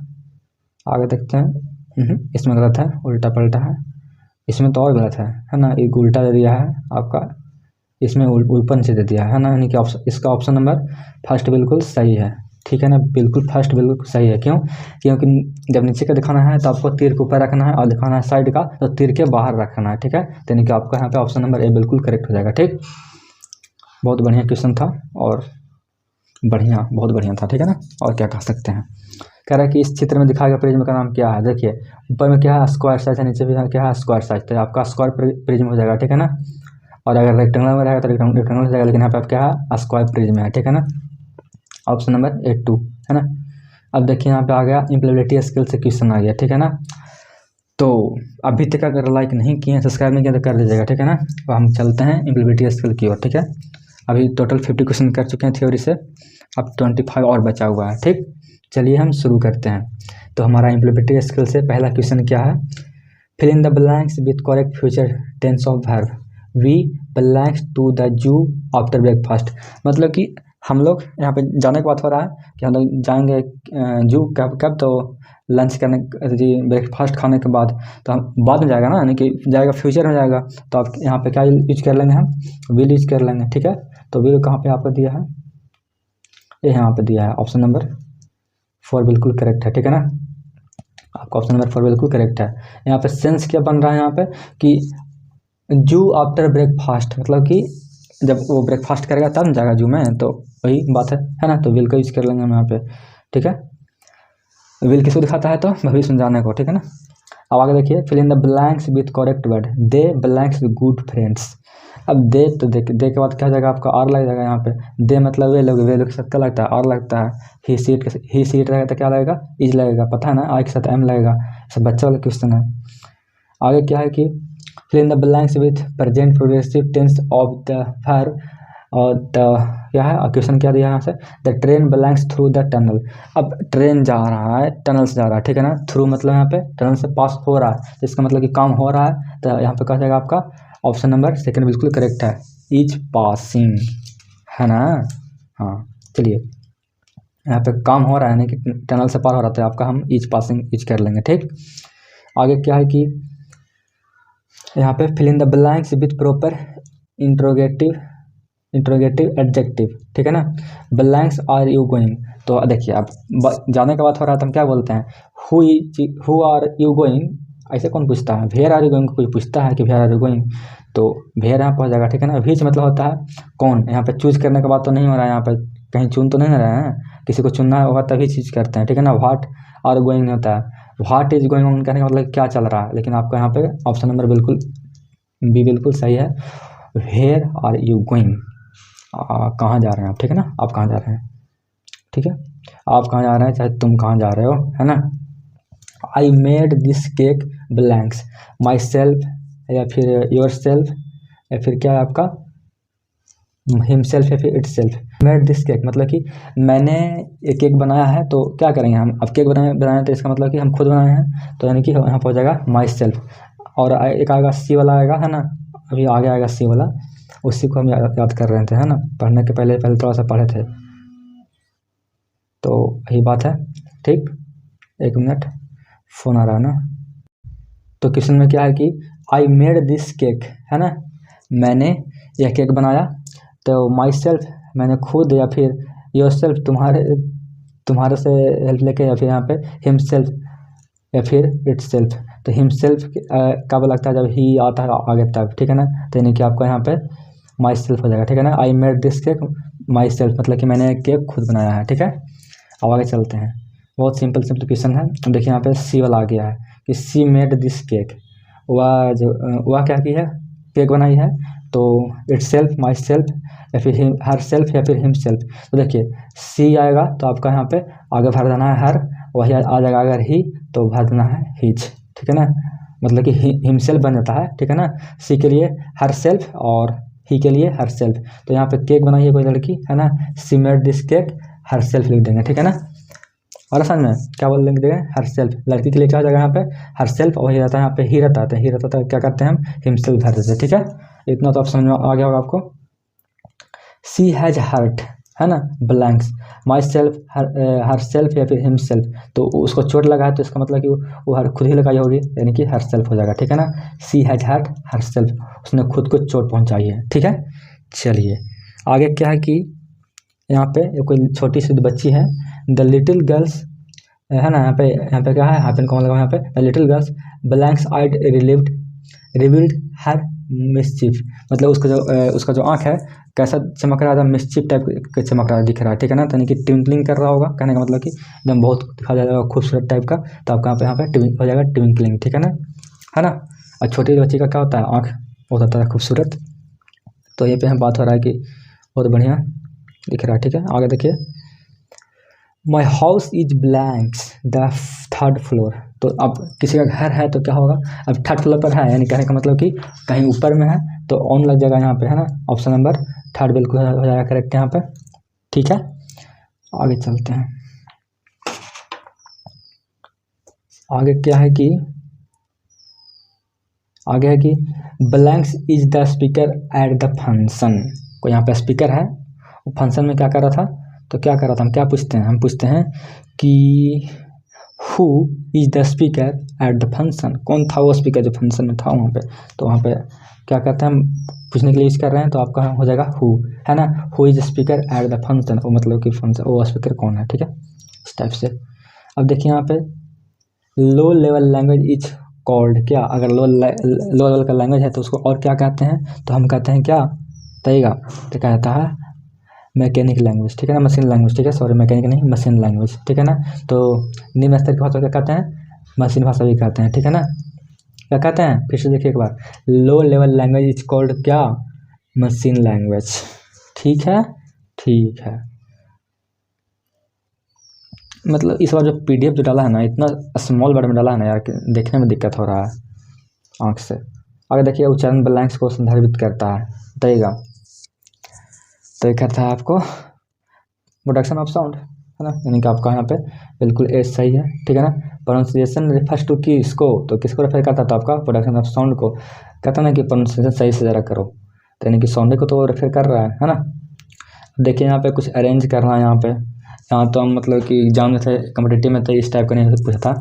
आगे देखते हैं, इसमें गलत है, उल्टा पलटा है। इसमें तो और गलत है ना, एक उल्टा दे दिया है आपका, इसमें ऊपर नीचे दे दिया है ना, यानी कि ऑप्शन, इसका ऑप्शन नंबर फर्स्ट बिल्कुल सही है। ठीक है ना, बिल्कुल फर्स्ट बिल्कुल सही है। क्यों? क्योंकि जब नीचे का दिखाना है तो आपको तीर के ऊपर रखना है, और दिखाना है साइड का तो तीर के बाहर रखना है। ठीक है, तो यानी कि आपका यहाँ पे ऑप्शन नंबर ए बिल्कुल करेक्ट हो जाएगा। ठीक, बहुत बढ़िया क्वेश्चन था और बहुत बढ़िया था। ठीक है ना, और क्या कह सकते हैं। कह रहा है कि इस चित्र में दिखाया गया प्रिज्म का नाम क्या है। देखिए ऊपर में क्या है, स्क्वायर साइज है, नीचे भी क्या है, स्क्वायर साइज। तो आपका स्क्वायर प्रिज्म हो जाएगा। ठीक है ना, और अगर रेक्टेंगल में रहेगा तो रेक्टेंगल हो जाएगा, लेकिन यहाँ पे आप क्या है, स्क्वायर प्रिज्म है। ठीक है ना, ऑप्शन नंबर 82 है ना। अब देखिए यहाँ पे आ गया इम्प्लीबिलिटी स्किल से क्वेश्चन आ गया। ठीक है ना, तो अभी तक अगर लाइक नहीं किए, सब्सक्राइब नहीं किया तो कर दीजिएगा। ठीक है ना, तो हम चलते हैं इम्प्लीबिलिटी स्किल की ओर। ठीक है, अभी टोटल 50 क्वेश्चन कर चुके हैं थ्योरी से, अब 25 और बचा हुआ है। ठीक, चलिए हम शुरू करते हैं। तो हमारा इम्प्लीबिलिटी स्किल से पहला क्वेश्चन क्या है, fill in the blanks with correct future tense of verb we blanks to the zoo after breakfast. मतलब कि हम लोग यहाँ पे जाने की बात हो रहा है कि हम लोग जाएंगे जू कब कब, तो लंच करने जी ब्रेकफास्ट खाने के बाद, तो हम बाद में जाएगा ना, यानी कि जाएगा फ्यूचर में जाएगा। तो आप यहाँ पे क्या यूज कर लेंगे, हम विल यूज कर लेंगे। ठीक है, तो विल कहाँ पे आपको दिया है, ये यहाँ पे दिया है, ऑप्शन नंबर 4 बिल्कुल करेक्ट है। ठीक है ना, आपका ऑप्शन नंबर 4 बिल्कुल करेक्ट है। यहाँ पे सेंस क्या बन रहा है यहाँ पे कि जू आफ्टर ब्रेकफास्ट, मतलब कि जब वो ब्रेकफास्ट करेगा तब जाएगा जू में, तो वही बात है ना, तो विल का यूज कर लेंगे हम यहाँ पे। ठीक है, विल किसको दिखाता है, तो भविष्य में जाने को। ठीक है ना, अब आगे देखिए, fill in the blanks with correct word they blanks with good friends. अब दे, तो दे के बाद क्या हो जाएगा आपका, और लग जाएगा यहाँ पे। दे मतलब वे लोग के साथ क्या लगता है, और लगता है। ही सीट रहेगा तो क्या लगेगा, इज लगेगा, पता है ना, आई के साथ एम लगेगा। सब बच्चा वाला क्वेश्चन है। आगे क्या है कि fill in the blanks with present progressive tense of the verb, और द क्या है क्वेश्चन क्या दिया यहाँ से, the train blanks through the tunnel. अब ट्रेन जा रहा है, टनल से जा रहा है। ठीक है ना, थ्रू मतलब यहाँ पे टनल से पास हो रहा है, इसका मतलब कि काम हो रहा है। तो यहाँ पे कहा जाएगा आपका ऑप्शन नंबर सेकंड बिल्कुल करेक्ट है, इज पासिंग, है ना। हाँ चलिए, यहाँ पे काम हो रहा है, यानी कि टनल से पार हो रहा था, आपका हम इज पासिंग इज कर लेंगे। ठीक, आगे क्या है कि यहाँ पे fill in the blanks with proper interrogative adjective. ठीक है ना, ब्लैंक्स आर यू गोइंग। तो देखिए अब जाने का बात हो रहा है तो हम क्या बोलते हैं, हु आर यू गोइंग, ऐसे कौन पूछता है, वेयर आर यू गोइंग, कोई पूछता है कि वेयर आर यू गोइंग, तो वेयर यहाँ पहुँच जाएगा। ठीक है ना, विच मतलब होता है कौन, यहाँ पे चूज करने का बात तो नहीं हो रहा है, यहाँ पे कहीं चुन तो नहीं रहे हैं, किसी को चुनना होगा तभी चीज करते हैं। ठीक है ना, व्हाट आर गोइंग होता है, व्हाट इज गोइंग ऑन कहने का मतलब क्या चल रहा है, लेकिन आपका यहाँ पे ऑप्शन नंबर बिल्कुल बी बिल्कुल सही है, वेयर आर यू गोइंग, कहाँ जा रहे हैं आप। ठीक है ना, आप कहाँ जा रहे हैं। ठीक है, आप कहाँ जा रहे हैं, चाहे तुम कहाँ जा रहे हो, है ना। I made this cake blanks my self, या फिर योर सेल्फ, या फिर क्या है आपका हिमसेल्फ, या फिर it self. Made this cake मतलब कि मैंने एक केक बनाया है, तो क्या करेंगे हम, अब केक बनाए तो इसका मतलब कि हम खुद बनाए हैं, तो यानी कि यहाँ पर हो जाएगा माई सेल्फ। और एक आएगा सी वाला आएगा, है ना, अभी आगे आएगा सी वाला, उसी को हम याद कर रहे थे, है ना, पढ़ने के पहले थोड़ा सा पढ़े थे, तो यही बात है। ठीक, एक मिनट, फ़ोन आ रहा है ना। तो क्वेश्चन में क्या है कि आई मेड दिस केक, है ना, मैंने यह केक बनाया, तो माई सेल्फ मैंने खुद, या फिर योर सेल्फ तुम्हारे से हेल्प लेके, या फिर यहाँ पे हिम सेल्फ, या फिर इट सेल्फ। तो हिम सेल्फ कब लगता है, जब ही आता है आगे तब। ठीक है ना, तो यानी कि आपको यहाँ पे माई सेल्फ हो जाएगा। ठीक है ना, I made this cake my self मतलब कि मैंने केक खुद बनाया है। ठीक है, अब आगे चलते हैं, बहुत सिंपल क्वेश्चन है। देखिए यहाँ पे सी वाला आ गया है कि सी मेड दिस केक, वह क्या की है, केक बनाई है, तो इट सेल्फ, माई सेल्फ, या फिर हर सेल्फ, या फिर हिम सेल्फ। तो देखिए सी आएगा तो आपका यहाँ पे आगे भर देना है हर, वही आ जाएगा अगर ही तो भर देना है हिज। ठीक है ना, मतलब कि हिम सेल्फ बन जाता है। ठीक है ना, सी के लिए हर सेल्फ और ही के लिए हर सेल्फ। तो यहाँ पे केक बनाई है कोई लड़की, है ना, सी made this cake her self लिख देंगे। ठीक है ना, और समझ में क्या बोल देंगे, हर सेल्फ, लड़की के लिए क्या हो जाएगा यहाँ पे हर सेल्फ, और वही रहता है यहाँ पे ही रहता है, ही रहता है, क्या करते हैं हम हिम सेल्फ भर देते हैं। ठीक है, इतना तो आप समझ में आ गया होगा आपको। सी हैज हर्ट, है ना, blanks, my self, her self या फिर हिम सेल्फ, तो उसको चोट लगा है तो इसका मतलब कि वो हर खुद ही लगाई होगी, यानी कि हर सेल्फ हो जाएगा, ठीक है ना। सी हैज हर्ट हर सेल्फ, उसने खुद को चोट पहुंचाई है, ठीक है। चलिए आगे क्या है कि यहाँ पे कोई छोटी सी बच्ची है, द लिटिल गर्ल्स, है ना, यहाँ पे क्या है, हाफ एंड कॉमा लगा यहाँ पे, the little girl's blanks eyed revealed her mischief, मतलब उसका जो आँख है कैसा चमक रहा था, मिसचिफ टाइप का चमक रहा दिख रहा है, ठीक है ना, यानी कि ट्विंकलिंग कर रहा होगा, कहने का मतलब कि एकदम बहुत दिखा जाएगा खूबसूरत टाइप का, तो आपका यहाँ पे हो जाएगा ट्विंकलिंग, ठीक है ना। और छोटी बच्ची का क्या होता है, आँख बहुत होता है खूबसूरत। तो ये पे हम बात हो रहा है कि बहुत बढ़िया दिख रहा है, ठीक है। आगे देखिए, my house is blanks the third floor, तो अब किसी का घर है तो क्या होगा, अब थर्ड फ्लोर पर है, यानी कहने का मतलब कि कहीं ऊपर में है तो ऑन लग जाएगा यहाँ पे, है ना। ऑप्शन नंबर थर्ड बिल्कुल हो जाएगा करेक्ट यहाँ पे, ठीक है। आगे चलते हैं, आगे क्या है कि आगे है कि blanks is the speaker at the function, को यहाँ पे स्पीकर है, वो फंक्शन में क्या कर रहा था, तो क्या कर रहा था, हम क्या पूछते हैं, हम पूछते हैं कि who is the speaker at the function, कौन था वो स्पीकर जो फंक्शन में था वहाँ पे, तो वहाँ पे क्या करते हैं, हम पूछने के लिए यूज़ कर रहे हैं, तो आपका हो जाएगा हु, है ना, who is speaker at the function, वो मतलब कि फंक्शन वो स्पीकर कौन है, ठीक है, इस टाइप से। अब देखिए यहाँ पे लो लेवल लैंग्वेज इज कॉल्ड, क्या अगर लो लेवल का लैंग्वेज है तो उसको और क्या कहते हैं, तो हम कहते हैं क्या, बताइएगा, तो कहता है मैकेनिक लैंग्वेज, ठीक है ना, मशीन लैंग्वेज, ठीक है, सॉरी मैकेनिक नहीं, मशीन लैंग्वेज, ठीक है ना। तो निम्न स्तर की भाषा क्या कहते हैं, मशीन भाषा भी कहते हैं, ठीक है ना। क्या कहते हैं, फिर से देखिए एक बार, low level language is called क्या, मशीन लैंग्वेज, ठीक है, ठीक है। मतलब इस बार जो PDF जो डाला है ना, इतना स्मॉल वर्ड में डाला है ना यार, देखने में दिक्कत हो रहा है आँख से। आगे देखिए, उच्चारण ब्लैंक्स को संदर्भित करता है, बताइएगा, तो ये कहता है आपको प्रोडक्शन ऑफ साउंड, है ना, यानी कि आपका यहाँ पे बिल्कुल एज सही है, ठीक है ना। प्रोनाउंसिएशन रेफर्स टू किसको, तो किसको रेफर करता था, आपका प्रोडक्शन ऑफ साउंड को, कहता ना कि प्रोनाउंसिएशन सही से ज़रा करो, तो यानी कि साउंड को तो रेफर कर रहा है ना। देखिए यहाँ पे कुछ अरेंज करना है, यहाँ तो हम मतलब कि एग्जाम में थे, कम्पिटिटिव में थे, इस टाइप का नहीं पूछा था,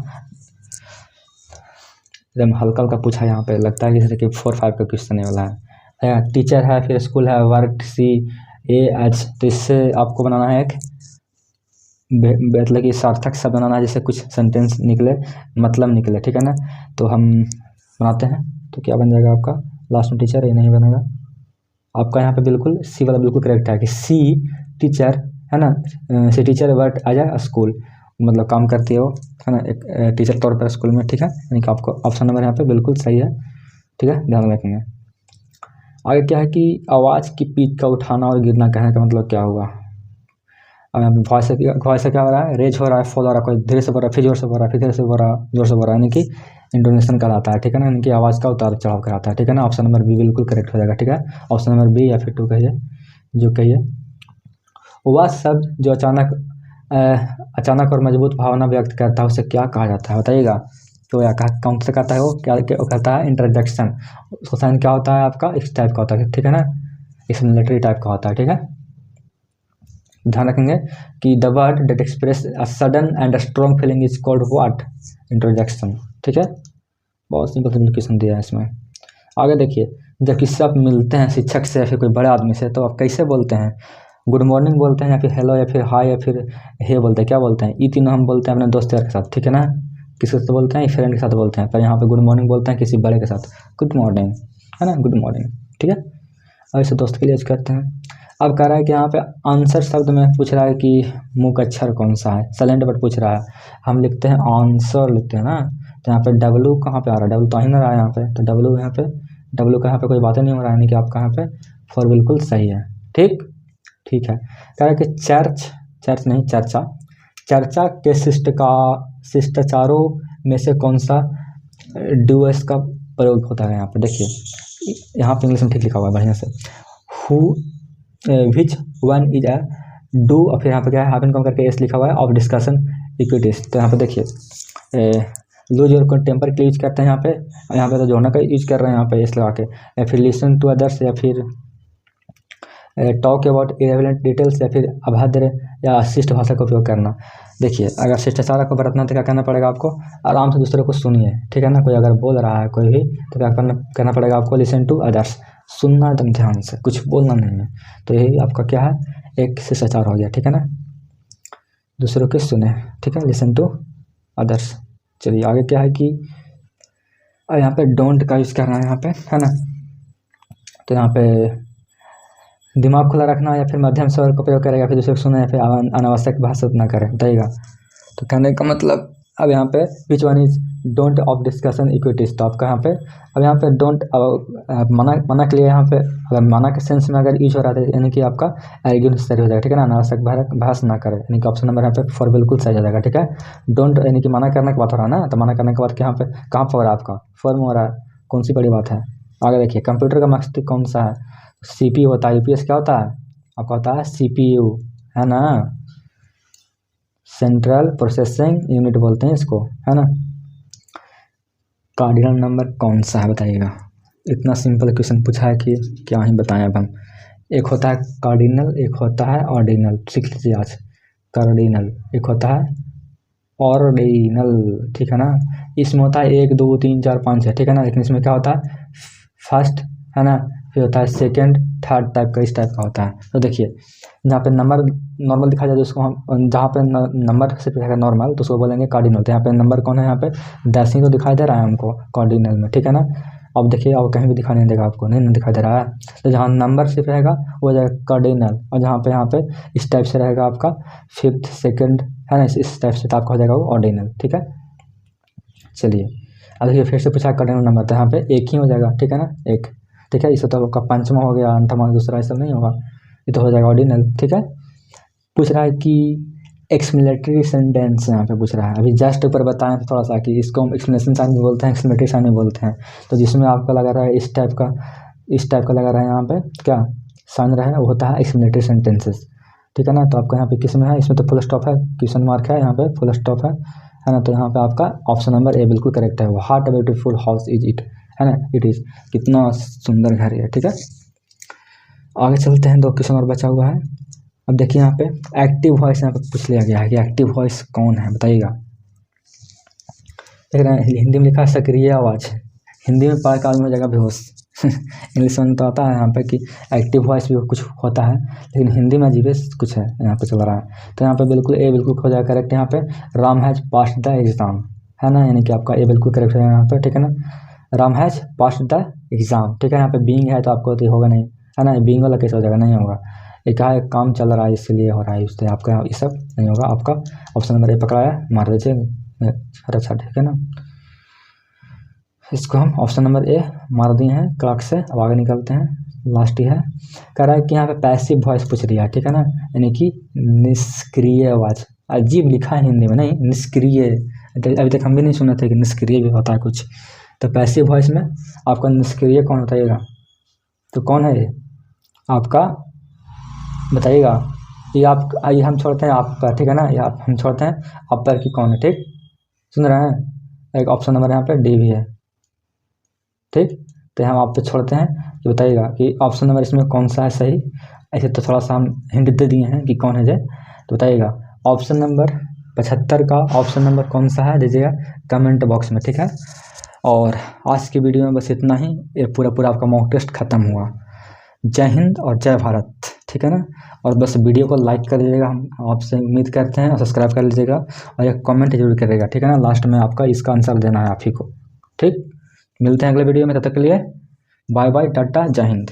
एकदम हल्का हल्का पूछा यहाँ पे, लगता है जैसे कि 4-5 का क्वेश्चन वाला है। टीचर है, फिर स्कूल है, वर्क CAH, तो इससे आपको बनाना है एक मतलब कि सार्थक शब्द बनाना है, जैसे कुछ सेंटेंस निकले, मतलब निकले, ठीक है ना। तो हम बनाते हैं, तो क्या बन जाएगा आपका, लास्ट में टीचर, ये नहीं बनेगा आपका, यहाँ पे बिल्कुल सी वाला बिल्कुल करेक्ट है कि सी टीचर, है ना, सी टीचर वर्क आ जाए स्कूल, मतलब काम करती है वो, है ना, एक टीचर तौर पर स्कूल में, ठीक है, यानी कि आपको ऑप्शन नंबर यहाँ पे बिल्कुल सही है, ठीक है, ध्यान रखेंगे। आगे क्या है कि आवाज़ की पिच का उठाना और गिरना, कहने का मतलब क्या हुआ, वॉइस से क्या हो रहा है, रेज हो रहा है, फॉल हो रहा है, कोई धीरे से बोल रहा है, फिर जोर से बोल रहा है, फिर धीरे से बोल रहा है, जोर से बोल रहा है, यानी कि इंटोनेशन कहलाता है, ठीक है ना, यानी कि आवाज़ का उतार चढ़ाव कराता है, ठीक है ना। ऑप्शन नंबर बी बिल्कुल करेक्ट हो जाएगा, ठीक है, ऑप्शन नंबर बी या फिर 2 कहिए, जो कहिए। वह शब्द जो अचानक और मजबूत भावना व्यक्त करता है उसे क्या कहा जाता है, बताइएगा, तो या कौन से कहता है वो, क्या कहता है, इंटरजेक्शन, उसका साइन क्या होता है आपका, इस टाइप का होता है, ठीक है ना, इस मिलिट्री टाइप का होता है, ठीक है। ध्यान रखेंगे कि the word that express a sudden and strong feeling is called what, introjection, ठीक है, बहुत सिंपल क्वेश्चन दिया है इसमें। आगे देखिए, जब किसी से आप मिलते हैं शिक्षक से या फिर कोई बड़े आदमी से, तो आप कैसे बोलते हैं, गुड मॉर्निंग बोलते हैं, या फिर हेलो, या फिर हाय, या फिर हे बोलते हैं, क्या बोलते हैं, ये तीनों हम बोलते हैं अपने दोस्त यार के साथ, ठीक है ना, किसी से बोलते हैं, फ्रेंड के साथ बोलते हैं, पर यहाँ पे गुड मॉर्निंग बोलते हैं किसी बड़े के साथ, गुड मॉर्निंग, है ना, गुड मॉर्निंग, ठीक है, और इसे दोस्त के लिए यूज करते हैं। अब कह रहा है कि यहाँ पे आंसर शब्द में पूछ रहा है कि मुँह का अक्षर कौन सा है, साइलेंट वर्ड पूछ रहा है, हम लिखते हैं आंसर लिखते हैं ना, तो यहाँ पे W कहाँ पे आ रहा है, W तो आ ही ना रहा है यहाँ पे, तो W यहाँ पे, W का यहाँ पे कोई बातें नहीं हो रहा है, यानी कि आपका यहाँ पे 4 बिल्कुल सही है, ठीक, ठीक है। कह रहा है कि चर्च नहीं, चर्चा के शिष्टाचारों में से कौन सा डूएस का प्रयोग होता है, यहाँ पे देखिए, यहाँ पे इंग्लिश में ठीक लिखा हुआ है बढ़िया से, who which one is a do, और फिर यहाँ पे क्या है, हाफ एंड कम करके एस लिखा हुआ है, ऑफ डिस्कशन इक्विटीज, तो यहाँ पे देखिए लूज और टेम्पर के लिए यूज करते हैं यहाँ पे तो जोड़ना का यूज कर रहे हैं यहाँ पे एस लगा के, या फिर लिसन टू अदर्स, या फिर टॉक अबाउट इरेलेवेंट डिटेल्स या फिर अभद्र या शिष्ट भाषा का उपयोग करना। देखिए, अगर शिष्टाचार को बरतना तो क्या करना पड़ेगा आपको, आराम से दूसरे को सुनिए, ठीक है ना। कोई अगर बोल रहा है कोई भी तो क्या करना पड़ेगा आपको, लिसन टू अदर्स, सुनना एकदम ध्यान से, कुछ बोलना नहीं है। तो यही आपका क्या है, एक शिष्टाचार हो गया, ठीक है ना। दूसरों के सुने, ठीक है, लिसन टू अदर्स। चलिए आगे क्या है कि यहाँ पे डोंट का यूज़ करना है यहाँ पे, है ना। तो यहाँ पे दिमाग खुला रखना या फिर मध्यम स्वर का प्रयोग करेगा, फिर दूसरे को सुने या फिर अनावश्यक भाषा ना करें, बताइएगा। तो कहने का मतलब अब यहाँ पे which one is don't of discussion equities. तो आपका यहाँ पे अब यहाँ पे डोंट मना के लिए यहाँ पे अगर मना के सेंस में अगर यूज हो रहा है यानी कि आपका एरोगेंस सही हो जाएगा, ठीक है ना। अनावश्यक भाष ना करे, यानी कि ऑप्शन नंबर यहाँ पे फॉर बिल्कुल सही हो जाएगा, ठीक है। डोंट यानी कि मना करने की बात हो रहा है ना, तो मना करने के बाद यहाँ पे कहाँ पर हो रहा है आपका, फॉर में हो रहा है, कौन सी बड़ी बात है। आगे देखिए, कंप्यूटर का मस्तिष्क कौन सा है, CPU होता है। यूपीएस क्या होता है आपका, होता है CPU, है ना, सेंट्रल प्रोसेसिंग यूनिट बोलते हैं इसको, है ना। कार्डिनल नंबर कौन सा है बताइएगा। इतना सिंपल क्वेश्चन पूछा है कि क्या ही बताएं अब हम। एक होता है कार्डिनल, एक होता है ऑर्डिनल, सीख लीजिए आज। कार्डिनल एक होता है ऑर्डिनल, ठीक है ना। इसमें होता है 1 2 3 4 5 है, ठीक है ना। लेकिन इसमें क्या होता है, फर्स्ट, है ना, फिर होता है सेकंड, थर्ड टाइप का, इस टाइप का होता है। तो देखिए, जहाँ पे नंबर नॉर्मल दिखा जाए तो उसको हम, जहाँ पे नंबर से दिखाएगा नॉर्मल तो उसको बोलेंगे कार्डिनल। तो यहाँ पे नंबर कौन है, यहाँ पे डैशिंग तो दिखाई दे रहा है हमको कार्डिनल में, ठीक है ना। अब देखिए, अब कहीं भी दिखाई नहीं देगा आपको, नहीं दिखाई दे रहा है। तो जहाँ नंबर सिर्फ रहेगा वो हो जाएगा कार्डिनल, और जहाँ पे यहाँ पे इस टाइप से रहेगा आपका फिफ्थ सेकेंड, है ना, इस टाइप से तो आपका हो जाएगा वो ऑर्डिनल, ठीक है। चलिए अब देखिए, फिर से पूछा कार्डिनल नंबर, तो यहाँ पे एक ही हो जाएगा, ठीक है ना, एक, ठीक है। इससे तो आपका पंचमा हो गया, अंठमा दूसरा, ऐसा नहीं होगा, ये तो हो जाएगा ऑर्डिनल, ठीक है। पूछ रहा है कि एक्सक्लेमेटरी सेंटेंस यहाँ पे पूछ रहा है, अभी जस्ट ऊपर बताएं थोड़ा सा कि इसको हम एक्सक्लेमेशन साइन भी बोलते हैं, एक्सक्लेमेटरी साइन भी बोलते हैं। तो जिसमें आपका लगा रहा है इस टाइप का लगा रहा है यहाँ पे क्या साइन रहा है, वो होता है एक्सक्लेमेटरी सेंटेंसेस, ठीक है ना। तो आपका यहाँ पे किस में है, इसमें तो फुल स्टॉप है, क्वेश्चन मार्क है, यहाँ पे फुल स्टॉप है ना। तो यहाँ पे आपका ऑप्शन नंबर ए बिल्कुल करेक्ट है। What a beautiful house is it, है ना, इट इज़, कितना सुंदर घर है, ठीक है। आगे चलते हैं, 2 क्वेश्चन और बचा हुआ है। अब देखिए यहाँ पे एक्टिव वॉइस यहाँ पे पूछ लिया गया है कि एक्टिव वॉइस कौन है बताइएगा। देख रहे हैं हिंदी में लिखा है सक्रिय आवाज़, हिंदी में पढ़ के आदमी हो जाएगा बेहोश। इंग्लिश में तो आता है यहाँ पे कि एक्टिव वॉइस भी कुछ होता है, लेकिन हिंदी में अजीब कुछ है यहाँ पे चल रहा है। तो यहाँ पे बिल्कुल ए बिल्कुल हो जाएगा करेक्ट। यहाँ पे Ram has passed the exam, है ना, यानी कि आपका ए बिल्कुल करेक्ट है यहाँ पे, ठीक है ना। Ram has passed the exam, ठीक है। यहाँ पे बीइंग है तो आपको तो होगा नहीं, है ना, बीइंग वाला कैसे हो जाएगा, नहीं होगा। एक है काम चल रहा है इसलिए हो रहा है, इसलिए आपका ये सब नहीं होगा। आपका ऑप्शन नंबर ए पकड़ा है, मार दीजिए, अच्छा ठीक है ना। इसको हम ऑप्शन नंबर ए मार दिए हैं क्लाक से। अब आगे निकलते हैं, लास्ट ही है। कह रहा है कि यहाँ पे पैसिव वॉइस पूछ रही है, ठीक है ना, यानी कि निष्क्रिय आवाज़। अजीब लिखा है हिंदी में, नहीं निष्क्रिय, अभी तक हम भी नहीं सुने थे कि निष्क्रिय भी होता है कुछ। तो पैसिव वॉइस में आपका निष्क्रिय कौन बताइएगा, तो कौन है ये आपका, बताइएगा। ये हम छोड़ते हैं आप पर, ठीक है ना, ये हम छोड़ते हैं आप पर की कौन है, ठीक, सुन रहे हैं। एक ऑप्शन नंबर यहाँ पे डी भी है, ठीक। तो हम आप पे छोड़ते हैं कि बताइएगा कि ऑप्शन नंबर इसमें कौन सा है सही। ऐसे तो थोड़ा सा हम हिंट दे दिए हैं कि कौन है जे, तो बताइएगा ऑप्शन नंबर 75 का ऑप्शन नंबर कौन सा है, दीजिएगा कमेंट बॉक्स में, ठीक है। और आज की वीडियो में बस इतना ही, ये पूरा आपका मॉक टेस्ट खत्म हुआ। जय हिंद और जय भारत, ठीक है ना। और बस वीडियो को लाइक कर लीजिएगा, हम आपसे उम्मीद करते हैं, और सब्सक्राइब कर लीजिएगा, और एक कमेंट जरूर करिएगा, ठीक है ना। लास्ट में आपका इसका आंसर देना है आप ही को, ठीक। मिलते हैं अगले वीडियो में, तब तक के लिए बाय बाय, टाटा, जय हिंद।